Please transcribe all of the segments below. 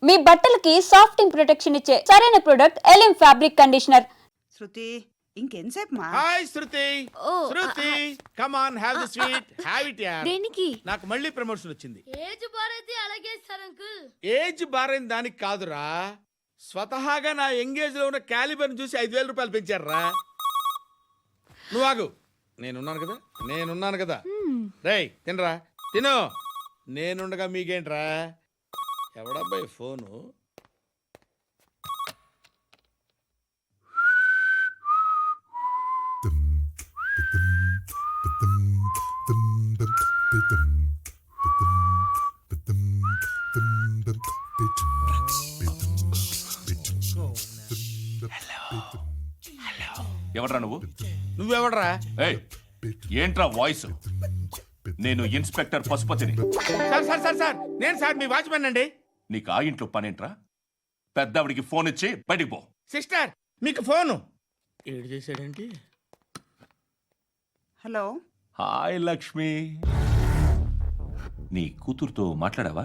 మీ బట్టలకి సాఫ్టింగ్ ప్రొటెక్షన్ ఇచ్చే సరైన ప్రొడక్ట్ ఎలిమ్ ఫ్యాబ్రిక్ కండిషనర్. శృతి ఇంకెంతసేపు మా? Hi Shruti. Shruti come on have the sweet have it యార్. దేనికి? నాకు మళ్ళీ ప్రమోషన్ వచ్చింది. ఏజ్ బారైతే అలాగే సార్ అంకుల్. ఏజ్ బారైన దానికి కాదురా, స్వతహాగా నా ఎంగేజ్ లో ఉన్న క్యాలిబర్ చూసి 5,000 రూపాయలు పెంచారా. నువ్వు ఆగు, నేనున్నాను కదా. రేయ్ తినరా, తిను. నేనుండగా మీకేంట్రా? ఎవడబ్బాయి ఫోను? ఎవడ్రా నువ్వు? నువ్వెవడరా? ఏయ్, ఏంట్రా వాయిస్? నేను ఇన్స్పెక్టర్ పశుపతిని. సార్ నేను సార్ మీ వాచ్మెన్ అండి. నీకు ఆ ఇంట్లో పనేంట్రా? పెద్దవిడికి ఫోన్ ఇచ్చి బయటికి పో. సిస్టర్ మీకు ఫోను. ఏడు చేశాడేంటి? హలో. హాయ్ లక్ష్మి, నీ కూతురుతో మాట్లాడావా?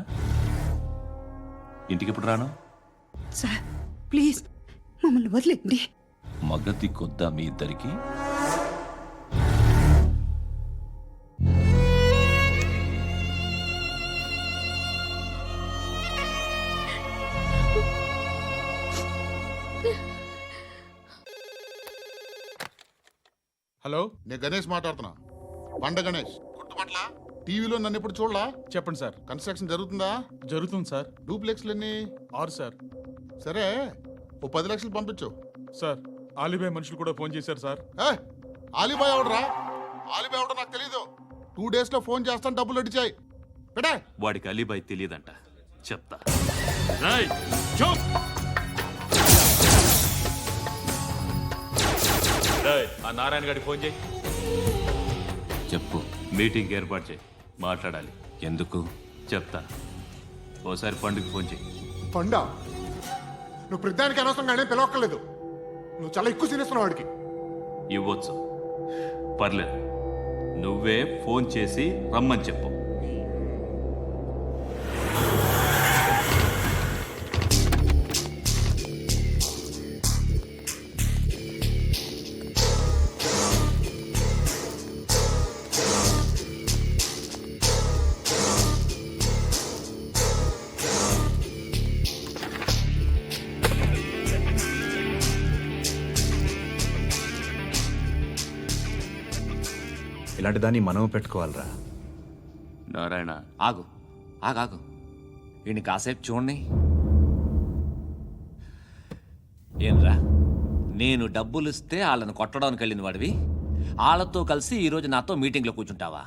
ఇంటికి ఎప్పుడు రాను? సార్ ప్లీజ్ మమ్మల్ని వదిలేండి. మగతి కొద్దా మీ ఇద్దరికి? హలో, నేను గణేష్ మాట్లాడుతున్నా. బండ గణేష్ గుర్తుపట్ల? టీవీలో నన్ను ఎప్పుడు చూడలా? చెప్పండి సార్. కన్స్ట్రక్షన్ జరుగుతుందా? జరుగుతుంది సార్. డూప్లెక్స్లు ఎన్ని? 6 సార్. సరే, ఓ 10 లక్షలు పంపించు. సార్, ఆలిబాయ్ మనుషులు కూడా ఫోన్ చేశారు సార్. ఆలిబాయ్ ఎవడరా? ఆలిబాయ్ ఎవడో నాకు తెలీదు. 2 days లో ఫోన్ చేస్తాను, డబ్బులు అడిచాయి. బేటా వాడికి అలీబాయ్ తెలియదంట, చెప్తా. ఆ నారాయణ గారికి ఫోన్ చేయి. చెప్పు. మీటింగ్ ఏర్పాటు చేయి, మాట్లాడాలి. ఎందుకు? చెప్తా. ఓసారి పండుగ ఫోన్ చేయి. పండా, నువ్వు ప్రతిదానికి అనవసరంగానే పిలవక్కర్లేదు. నువ్వు చాలా ఎక్కువ సీనిస్తున్నావు వాడికి. ఇవ్వచ్చు, పర్లేదు. నువ్వే ఫోన్ చేసి రమ్మని చెప్పు. ఇలాంటి దాన్ని మనం పెట్టుకోవాలరా. నారాయణ ఆగు ఆగాగు, ఈయన కాసేపు చూడండి. ఏంరా, నేను డబ్బులు ఇస్తే వాళ్ళని కొట్టడానికి వెళ్ళిన వాడివి, వాళ్ళతో కలిసి ఈరోజు నాతో మీటింగ్లో కూర్చుంటావా?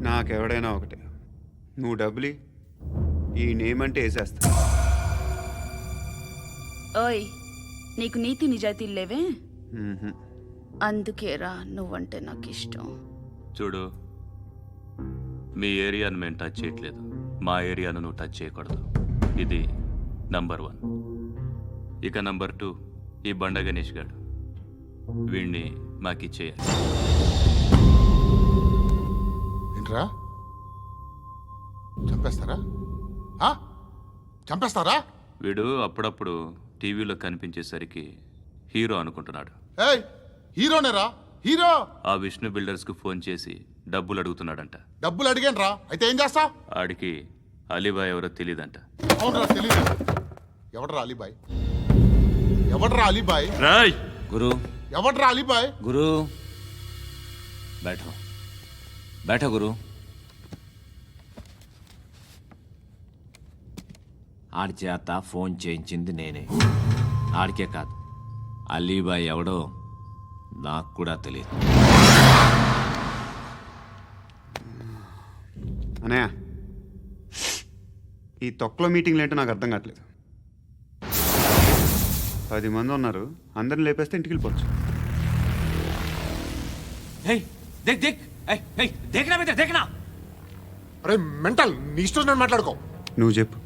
నాకెవడైనా ఒకటే. నువ్వు డబ్బులి, ఈ నేమ్ అంటే వేసేస్తా. ఓయ్, నీకు నీతి నిజాయితీలు లేవే, అందుకేరా నువ్వంటే నాకు ఇష్టం. చూడు, మీ ఏరియాను మేము టచ్ చేయట్లేదు, మా ఏరియాను నువ్వు టచ్ చేయకూడదు. ఇది నంబర్ 1. ఇక నంబర్ 2, ఈ బండ గణేష్ గారు, వీణ్ణి మాకిచ్చేయాలి. ఏంట్రా, చంపేస్తారా? చంపేస్తారా? వీడు అప్పుడప్పుడు టీవీలో కనిపించేసరికి హీరో అనుకుంటున్నాడు. హీరోనేరా, హీరో. ఆ విష్ణు బిల్డర్స్ కు ఫోన్ చేసి డబ్బులు అడుగుతున్నాడంట. డబ్బులు అడిగాను రా, అయితే ఏం చేస్తా? ఆడికి అలీబాయ్ ఎవరో తెలియదంట. అవునరా, తెలీదు. ఎవడరా అలీబాయ్? ఎవడరా అలీబాయ్? రాయ్ గురు, ఎవడరా అలీబాయ్? గురు బైఠో బైఠో గురు. ఆడి చేత ఫోన్ చేయించింది నేనే. ఆడికే కాదు, అలీబాయ్ ఎవడో నాకు కూడా తెలియదు. అనయ్య, ఈ తొక్కలో మీటింగ్లు ఏంటో నాకు అర్థం కావట్లేదు. 10 మంది ఉన్నారు, అందరిని లేపేస్తే ఇంటికి వెళ్ళిపోవచ్చు. అరే మెంటల్, నీ ఇష్టం మాట్లాడుకో. నువ్వు చెప్పు.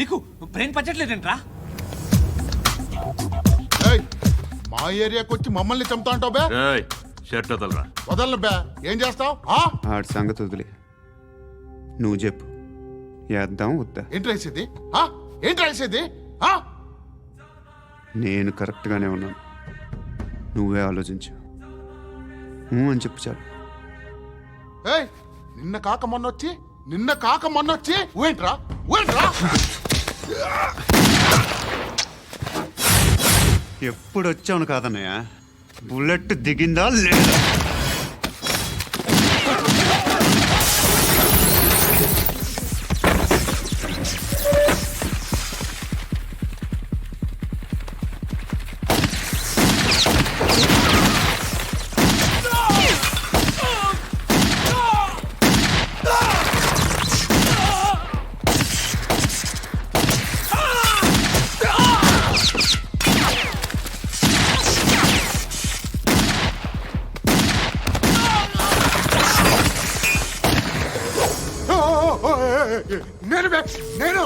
నీకు బ్రెయిన్ పచ్చట్లేదంట్రా? మా ఏరియాకి వచ్చి మమ్మల్ని చంపుతా అంటావు బే? షర్ట్ వదలరా. వదలను బే. ఏం చేస్తావు? ఆడి సంగతి వదిలే, నువ్వు చెప్పు. వేద్దాం వద్దా? ఏంటి రాసేది ఆ? ఏంటి రాసేది ఆ? నేను కరెక్ట్గానే ఉన్నాను, నువ్వే ఆలోచించు. అని చెప్పు చాలు. ఏయ్, నిన్న కాక మొన్నొచ్చి ఊయంట్రా ఎప్పుడు వచ్చావును కాదన్నయ్య, బుల్లెట్ దిగిందా లేదా? నేను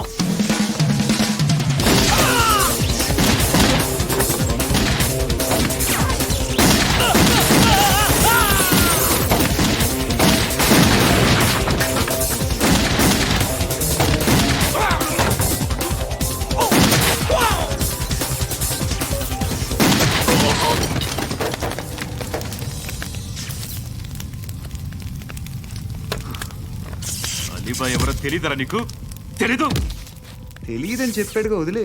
అలీబాయ్ ఎవరో తెలీదరా నీకు? తెలీదు? తెలియదని చెప్పాడుగా, వదిలే.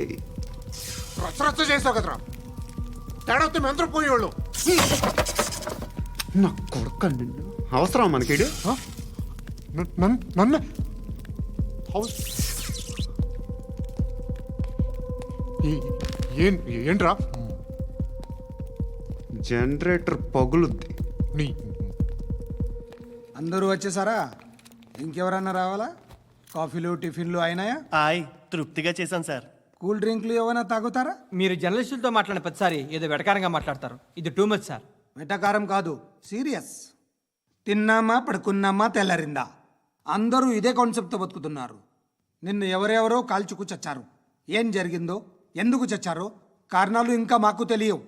రచ్చ చేసావు కదరా, తేడా వస్తే మెంతరం పోయేవాళ్ళు. నా కొడుక, నిన్ను అవసరం మనకేడు? నన్ను హౌస్ ఏంట్రా? జనరేటర్ పగులుద్ది. నీ అందరూ వచ్చేసారా? ఇంకెవరన్నా రావాలా? కాఫీలు టిఫిన్లు అయినాయా? తృప్తిగా చేశాను సార్. కూల్ డ్రింక్లు ఏమైనా తాగుతారా? మీరు జర్నలిస్టులతో మాట్లాడిన ప్రతిసారి ఏదో వెటకారంగా మాట్లాడతారు. ఇది టూ మచ్ సార్. వెటకారం కాదు, సీరియస్. తిన్నామా పడుకున్నామా తెల్లరిందా, అందరూ ఇదే కాన్సెప్ట్తో బతుకుతున్నారు. నిన్ను ఎవరెవరో కాల్చుకు చచ్చారు. ఏం జరిగిందో, ఎందుకు చచ్చారో కారణాలు ఇంకా మాకు తెలియవు.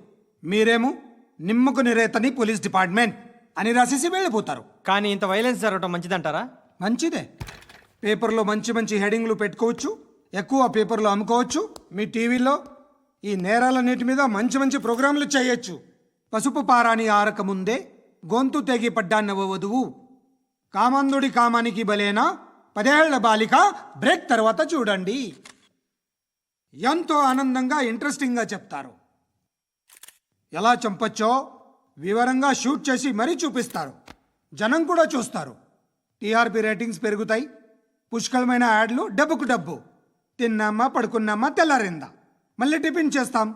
మీరేమో నిమ్మకు నిరేతని పోలీస్ డిపార్ట్మెంట్ అని రాసేసి వెళ్ళిపోతారు. కానీ ఇంత వైలెన్స్ జరగడం మంచిదంటారా? మంచిదే. పేపర్లో మంచి మంచి హెడింగ్లు పెట్టుకోవచ్చు, ఎక్కువ పేపర్లు అమ్ముకోవచ్చు. మీ టీవీలో ఈ నేరాలన్నిటి మీద మంచి మంచి ప్రోగ్రాంలు చేయొచ్చు. పసుపు పారాని ఆరక ముందే గొంతు తెగి పడ్డాన్నవ వధువు, కామందుడి కామానికి బలేనా 10 ఏళ్ల బాలిక బ్రేక్ తర్వాత చూడండి. ఎంతో ఆనందంగా ఇంట్రెస్టింగ్గా చెప్తారు. ఎలా చంపచ్చో వివరంగా షూట్ చేసి మరీ చూపిస్తారు. జనం కూడా చూస్తారు. టీఆర్పీ రేటింగ్స్ పెరుగుతాయి. పుష్కలమైన యాడ్లు, డబ్బుకు డబ్బు. తిన్నామా పడుకున్నామా తెల్లారిందా, మళ్ళీ టిఫిన్ చేస్తాం.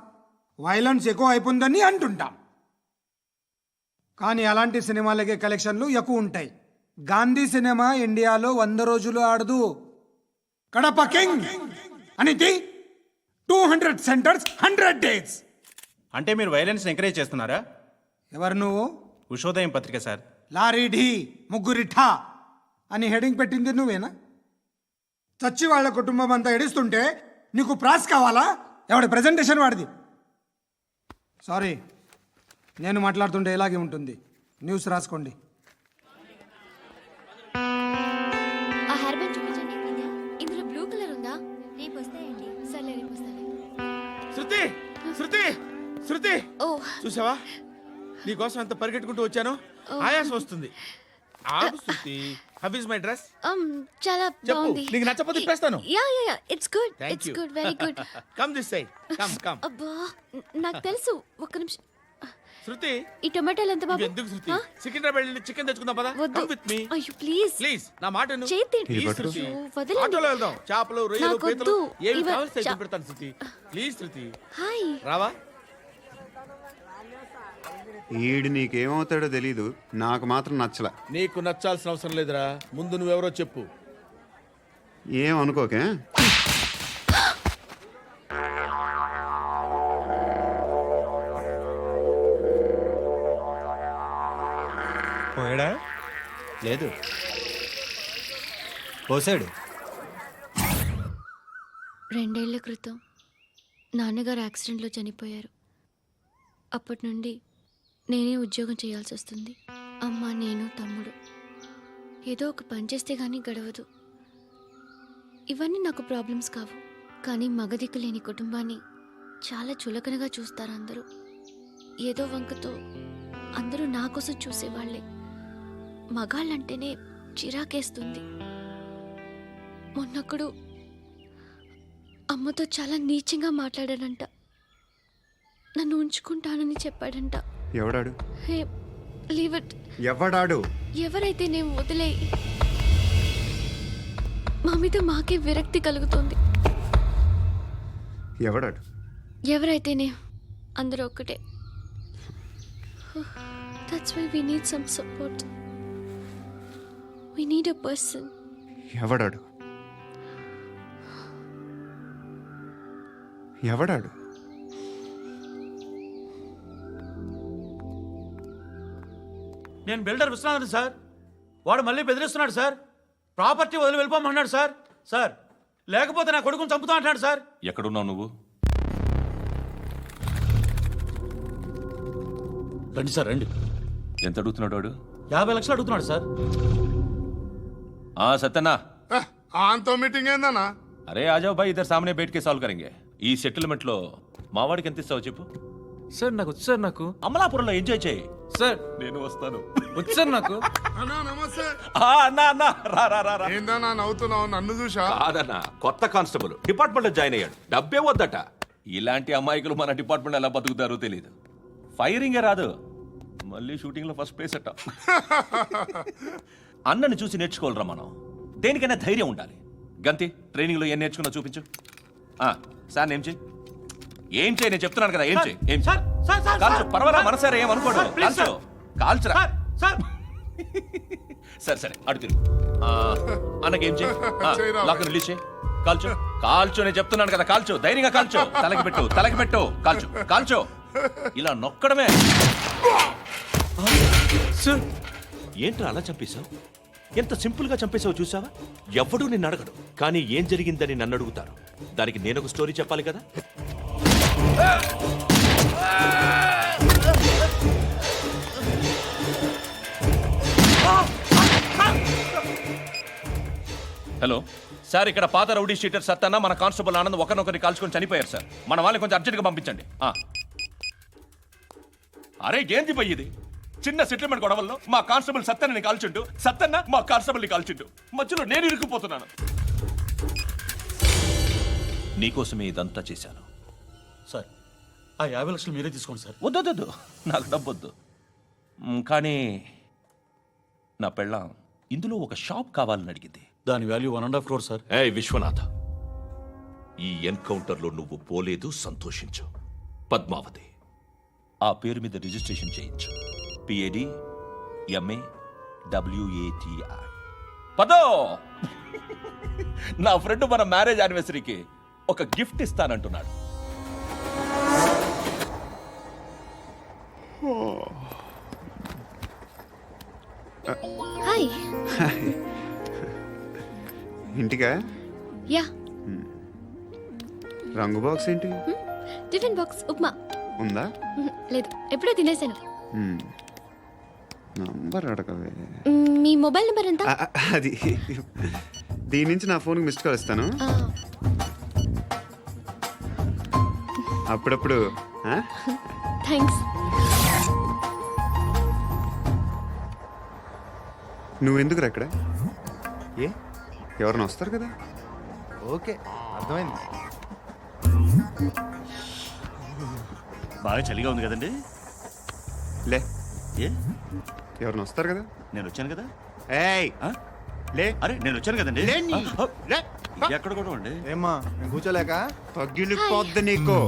వైలెన్స్ ఎక్కువ అయిపోయిందని అంటుంటాం. కానీ అలాంటి సినిమాలకే కలెక్షన్లు ఎక్కువ ఉంటాయి. గాంధీ సినిమా ఇండియాలో 100 రోజులు ఆడదు. కడప కింగ్ అనేది 200 సెంటర్స్ 100 డేస్. అంటే మీరు వైలెన్స్ ఎంకరేజ్ చేస్తున్నారా? ఎవరు నువ్వు? ఉషోదయం పత్రిక సార్. లారీ ఢీ ముగ్గురి ఠా అని హెడింగ్ పెట్టింది నువ్వేనా? చచ్చి వాళ్ళ కుటుంబం అంతా ఎడుస్తుంటే నీకు ప్రాస్ కావాలా? ఎవడి ప్రజెంటేషన్ వాడిది. సారీ, నేను మాట్లాడుతుంటే ఇలాగే ఉంటుంది. న్యూస్ రాసుకోండి. ఆ హెయిర్ బ్యాండ్ చూపించండి. ఇందులో బ్లూ కలర్ ఉందా? రేపు వస్తాయండి. సర్లే, రేపు వస్తాను. శృతి శృతి శృతి, ఓ చూసావా నీకోసం ఎంత పరిగెట్టుకుంటూ వచ్చాను. ఆయాసం వస్తుంది. ఆగు Shruti. How is my dress? చాలా చెప్పు, బాగుంది. నీకు నచ్చకపోతే తిప్పేస్తాను. Ya ya ya, it's good. Thank it's you. Good, very good. Come this side. Come అబ్బా, నాకు తెలుసు. ఒక్క నిమిషం. శృతి, ఈ టొమాటోలు ఎంత బాబు? ఎందుకు శృతి? సికింద్రాబాద్ వెళ్ళి చికెన్ తెచ్చుకుందాం పదా. వద్దు. కమ్ విత్ మీ అయ్యో ప్లీజ్ ప్లీజ్. నా మాట విను. చేతి Please, పట్టు. శృతి. వదలండి. ఆటోలో వెళ్దాం. చేపలు, రొయ్యలు, నాకు పీతలు వద్దు. ఏమి ఇవ- కావాలి తెచ్చి పెడతాను శృతి. Please Shruti, hi. రావా? ఈడు నీకేమవుతాడో తెలీదు, నాకు మాత్రం నచ్చలా. నీకు నచ్చాల్సిన అవసరం లేదురా. ముందు నువ్వెవరో చెప్పు. ఏం అనుకోకే. పోయాడా? లేదు, పోసాడు. 2 ఏళ్ల క్రితం నాన్నగారు యాక్సిడెంట్లో చనిపోయారు. అప్పటి నుండి నేనే ఉద్యోగం చేయాల్సి వస్తుంది. అమ్మ, నేను, తమ్ముడు. ఏదో ఒక పని చేస్తే కానీ గడవదు. ఇవన్నీ నాకు ప్రాబ్లమ్స్ కావు, కానీ మగదిక్కు లేని కుటుంబాన్ని చాలా చులకనగా చూస్తారు అందరూ. ఏదో వంకతో అందరూ నా కోసం చూసేవాళ్లే. మగాళ్ళంటేనే చిరాకేస్తుంది. మొన్నప్పుడు అమ్మతో చాలా నీచంగా మాట్లాడాడంట. నన్ను ఉంచుకుంటానని చెప్పాడంట. ఎవడాడు? హే, లీవ్ ఇట్. ఎవడాడు? ఎవరైతే నేను వదిలే. మా మీద మాకే విరక్తి కలుగుతుంది. ఎవడాడు? ఎవరైతేనే అందరూ ఒక్కటే. That's why we need some support. We need a person. ఎవడాడు? ఎవడాడు? నేను బిల్డర్ విశ్వనాథన్ సార్. వాడు మళ్ళీ బెదిరిస్తున్నాడు సార్. ప్రాపర్టీ వదిలి వెళ్ళిపోమన్నాడు సార్. సార్, లేకపోతే నా కొడుకుని చంపుతా అంటాడు సార్. ఎక్కడున్నావు నువ్వు? రండి సార్, రండి. ఎంత అడుగుతున్నాడు వాడు? 50 లక్షలు అడుగుతున్నాడు సార్. సత్యన్నా, ఆంతో మీటింగ్ ఏందన్నా? అరే ఆజావ్ భాయ్, ఇద్దరు సామనే బయటకే సాల్వ్ కరెంగే. ఈ సెటిల్మెంట్ లో మావాడికి ఎంత ఇస్తావు చెప్పు. సార్ నాకు వచ్చు సార్. నాకు అమలాపురంలో ఎంజాయ్ చేయి సార్. నేను వస్తాను. వచ్చు సార్ నాకు. అన్నా నమస్తే. అన్నా అన్నా, రా రా రా రా. ఏందన్నా నవ్వుతున్నావు? నన్ను చూసా? కాదన్నా, కొత్త కానిస్టేబుల్ డిపార్ట్మెంట్ లో జాయిన్ అయ్యాడు. డబ్బే వద్దట. ఇలాంటి అమాయకులు మన డిపార్ట్మెంట్ ఎలా బతుకుతారో తెలియదు. ఫైరింగే రాదు, మళ్ళీ షూటింగ్ లో ఫస్ట్ ప్లేస్ అట్ట. అన్నని చూసి నేర్చుకోవాలరా మనం. దేనికైనా ధైర్యం ఉండాలి. గంతి, ట్రైనింగ్ లో ఏం నేర్చుకున్నా చూపించు. సార్ ఏం చేయి, ఏం చేయి, నేను చెప్తున్నాను కదా. ఏం చేయి, ఏం చేయి. కాల్చు, పర్వాలా, మనసారా ఏం అనుకోడు. కాల్చు, కాల్చురా. సరే సరే, అడు తిరుగు. అన్నకేం చేయి, లాక్ రిలీజ్ చేయి. కాల్చు, కాల్చు, నేను చెప్తున్నాను కదా. కాల్చు, ధైర్యంగా కాల్చు. తలకి పెట్టు, తలకి పెట్టు. కాల్చు, కాల్చు. ఇలా నొక్కడమే. ఏంట్రా అలా చంపేశావు? ఎంత సింపుల్ గా చంపేశావు చూసావా? ఎవడూ నిన్ను అడగడు, కానీ ఏం జరిగిందని నన్ను అడుగుతారు. దానికి నేను ఒక స్టోరీ చెప్పాలి కదా. హలో సార్, ఇక్కడ పాత రౌడీ షీటర్ సత్తన్న మన కానిస్టేబుల్ ఆనంద్ ఒకరినొకరిని కాల్చుకొని చనిపోయారు సార్. మన వాళ్ళని కొంచెం అర్జెంట్గా పంపించండి. అరే ఏంది పోయి ఇది? చిన్న సెటిల్మెంట్ గొడవల్లో మా కానిస్టేబుల్ సత్తన్నని కాల్చుంటూ, సత్తన్న మా కానిస్టేబుల్ని కాల్చుంటూ, మధ్యలో నేను ఇరుక్కుపోతున్నాను. నీకోసమే ఇదంతా చేశాను సార్. ఆ 50 లక్షలు మీరే తీసుకోండి సార్. వద్దొద్దు, నాకు డబ్బొద్దు. కానీ నా పెళ్ళాం ఇందులో ఒక షాప్ కావాలని అడిగింది. దాని వాల్యూ 1.5 crore సార్. ఏ విశ్వనాథ్, ఈ ఎన్కౌంటర్లో నువ్వు పోలేదు, సంతోషించు. పద్మావతి ఆ పేరు మీద రిజిస్ట్రేషన్ చేయించు. PAD MA WATI. పదో, నా ఫ్రెండ్ మన మ్యారేజ్ యానివర్సరీకి ఒక గిఫ్ట్ ఇస్తానంటున్నాడు. హాయ్. ఇంటికా? యా. రంగు బాక్స్ ఏంటి? Tiffin box upma. ఉందా? లేదు, ఎప్పుడో తినేసాను. నంబర్ అడగవే. మీ మొబైల్ నెంబర్ ఎంత? అది దీని నుంచి నా ఫోన్కి మిస్డ్ కాల్ ఇస్తాను. అప్పుడప్పుడు. థ్యాంక్స్. నువ్వెందుకురా ఇక్కడ? ఏ ఎవరైనా వస్తారు కదా. ఓకే, అర్థమైంది. బాగా చలిగా ఉంది కదండి. లే, ఏ ఎవరైనా వస్తారు కదా. నేను వచ్చాను కదా. ఏయ్ లే. అరే నేను వచ్చాను కదండి. లే. ఎక్కడ కూడా అండి. ఏమ్మా, నేను కూర్చోలేక? పగిలిపోద్ది నీకు.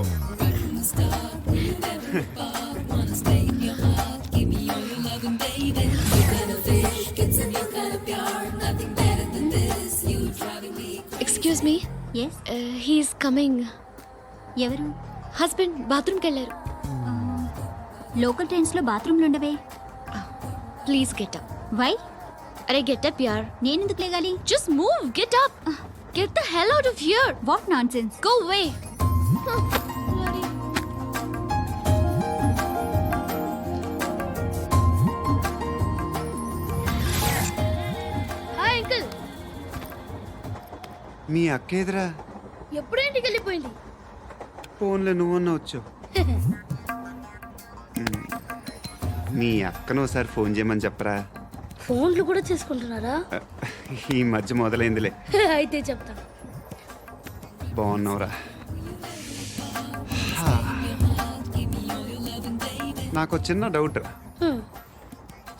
Excuse me. Yes, he's coming. ఎవరు? హస్బెండ్ బాత్రూమ్కి వెళ్ళారు. లోకల్ ట్రైన్స్ లో బాత్రూమ్లు ఉండవే. Please get up. వై? అరే గెట్ అప్ యార్. నేనెందుకు లేగాలి? Just move, get up. Get the hell out of here. What nonsense. Go away. Hi uncle. మీ అక్క ఎదురా ఎప్పుడూ ఇంటికి వెళ్ళిపోయింది. ఫోన్లో నువ్వన్నా వచ్చావు. మీ అక్కను ఒకసారి ఫోన్ చేయమని చెప్పరా. ఫోన్లు కూడా చేసుకుంటున్నారా? ఈ మధ్య మొదలైందిలే. అయితే చెప్తా. బాగున్నావురా. నాకు చిన్న డౌట్.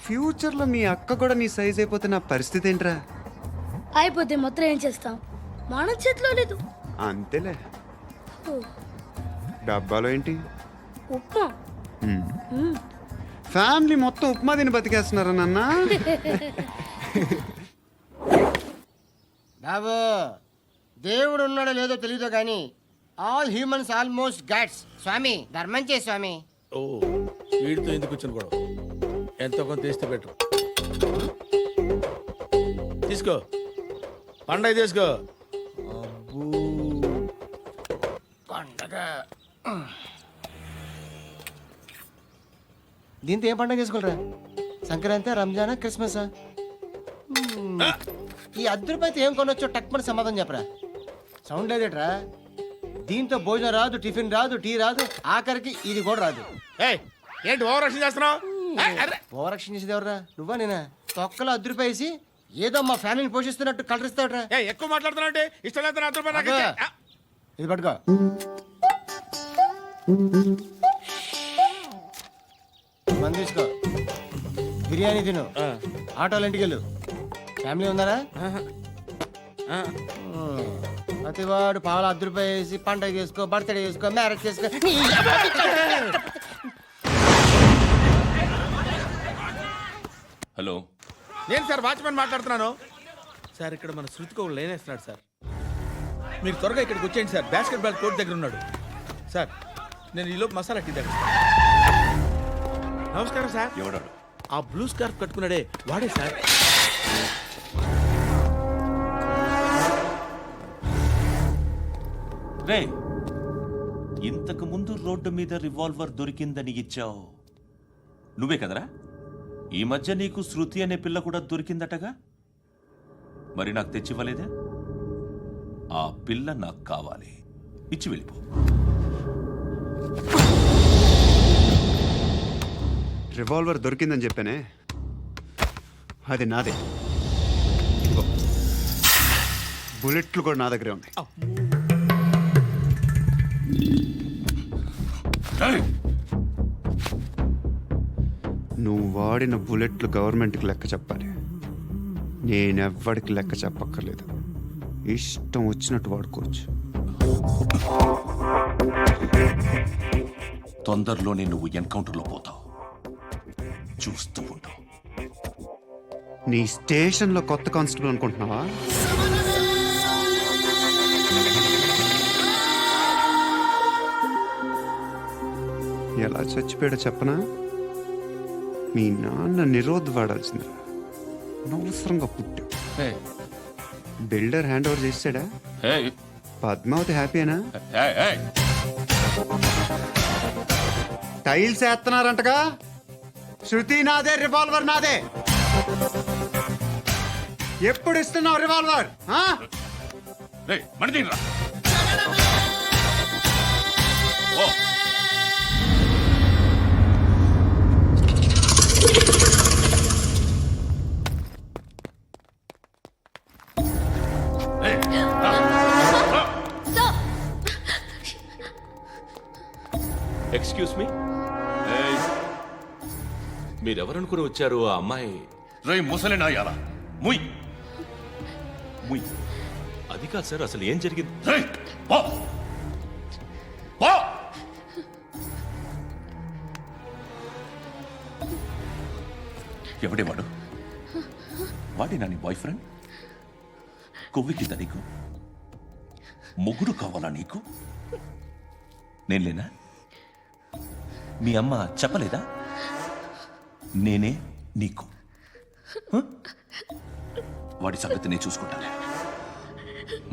ఫ్యూచర్లో మీ అక్క కూడా నీ సైజ్ అయిపోతే నా పరిస్థితి ఏంట్రా? అయిపోతే మొత్తం ఏం చేస్తాం? మన చేతిలో లేదు. అంతేలే. డబ్బాలో ఏంటి? ఉప్మా. ఫ్యామిలీ మొత్తం ఉప్మా తిని బతికేస్తున్నారా నాన్న? బాబు, దేవుడు ఉన్నాడో లేదో తెలియదు కానీ ఆల్ హ్యూమన్స్ ఆల్మోస్ట్ గాడ్స్. స్వామి ధర్మం చే స్వామి. ఓ వీడితో ఎందుకు కూర్చొని కూడా ఎంతో కొంత తీస్తే బెటర్. తీసుకో, పండగ తీసుకో. పండగ దీంతో ఏం పండగ చేసుకుంటారా? సంక్రాంతి, రంజానా, క్రిస్మసా? ఈ ₹10 ఏం కొనొచ్చో టక్మని సమాధానం చెప్పరా. సౌండ్ లేదేట్రా? దీంతో భోజనం రాదు, టిఫిన్ రాదు, టీ రాదు, ఆఖరికి ఇది కూడా రాదు. ఏయ్, ఏంటి ఓవర్ రక్షణ చేస్తున్నావు? ఓవరక్షణ చేసేది ఎవరా? నువ్వా నేనా? తొక్కలో ₹10 వేసి ఏదో మా ఫ్యామిలీని పోషిస్తున్నట్టు కలరిస్తాడ్రా. ఎక్కువ మాట్లాడుతున్నావు. ఇష్టం లేదు నా రూపాయలు నాకు ఇచ్చే. ఇది పట్టుకో. మంది తీసుకో, బిర్యానీ తిను, ఆటోలు ఇంటికి వెళ్ళు. ఫ్యామిలీ ఉన్నారా? ప్రతివాడు పావులు ₹10 వేసి పండగ చేసుకో, బర్త్డే చేసుకో, మ్యారేజ్ చేసుకో. హలో, నేను సార్ వాచ్మెన్ మాట్లాడుతున్నాను. సార్ ఇక్కడ మన శృతికి ఒక లైన్ వేస్తున్నాడు సార్. మీరు త్వరగా ఇక్కడికి వచ్చేయండి సార్. బాస్కెట్ బాల్ కోర్ట్ దగ్గర ఉన్నాడు సార్. నేను ఈలోపు మసాలా టీ దగ్గర. నమస్కారం సార్. ఎవడాడు? ఆ బ్లూ స్కార్ఫ్ కట్టుకున్నాడే వాడే సార్. రే, ఇంతకు ముందు రోడ్డు మీద రివాల్వర్ దొరికిందని ఇచ్చావు నువ్వే కదరా? ఈ మధ్య నీకు శృతి అనే పిల్ల కూడా దొరికిందటగా? మరి నాకు తెచ్చివ్వలేదే? ఆ పిల్ల నాకు కావాలి, ఇచ్చి వెళ్ళిపో. రివాల్వర్ దొరికిందని చెప్పానే, అది నాదే. బుల్లెట్లు కూడా నా దగ్గరే ఉన్నాయి. నువ్వు వాడిన బుల్లెట్లు గవర్నమెంట్కి లెక్క చెప్పాలి. నేనెవ్వడికి లెక్క చెప్పక్కర్లేదు. ఇష్టం వచ్చినట్టు వాడుకోవచ్చు. తొందరలోనే నువ్వు ఎన్కౌంటర్లో పోతావు, చూస్తూ ఉంటావు. నీ స్టేషన్లో కొత్త కానిస్టేబుల్ అనుకుంటున్నావా? ఎలా చచ్చిపోయాడో చెప్పనా? మీ నాన్న నిరోధ్ వాడాల్సిందిరా. అనవసరంగా పుట్టావు. బిల్డర్ హ్యాండ్ ఓవర్ చేసాడా? పద్మావతి హ్యాపీనా? టైల్స్ వేస్తున్నారంటగా? శృతి నాదే, రివాల్వర్ నాదే. ఎప్పుడు ఇస్తున్నావు రివాల్వర్? ఎక్స్క్యూజ్ మీ, మీరెవరనుకుని వచ్చారు? ఆ అమ్మాయి రే ముసలి నాయాల ముయ్ ముయ్. అది కాదు సార్, అసలు ఏం జరిగింది? ఎవడేవాడు? వాడేనా నీ బాయ్ ఫ్రెండ్? కొవ్వికిందా నీకు? మొగుడు కావాలా నీకు? నేను లేనా? మీ అమ్మ చెప్పలేదా? నేనే నీకు. వాడి సంగతి నేను చూసుకుంటానే.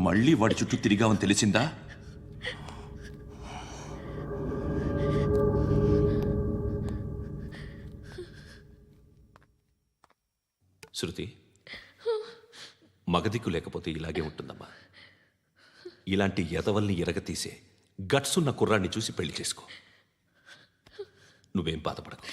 మళ్ళీ వాడి చుట్టూ తిరిగావని తెలిసిందా? శృతి, మగదిక్కు లేకపోతే ఇలాగే ఉంటుందమ్మా. ఇలాంటి ఎదవల్ని ఎరగతీసే గట్స్ ఉన్న కుర్రాన్ని చూసి పెళ్లి చేసుకో. నువ్వేం బాధపడకు.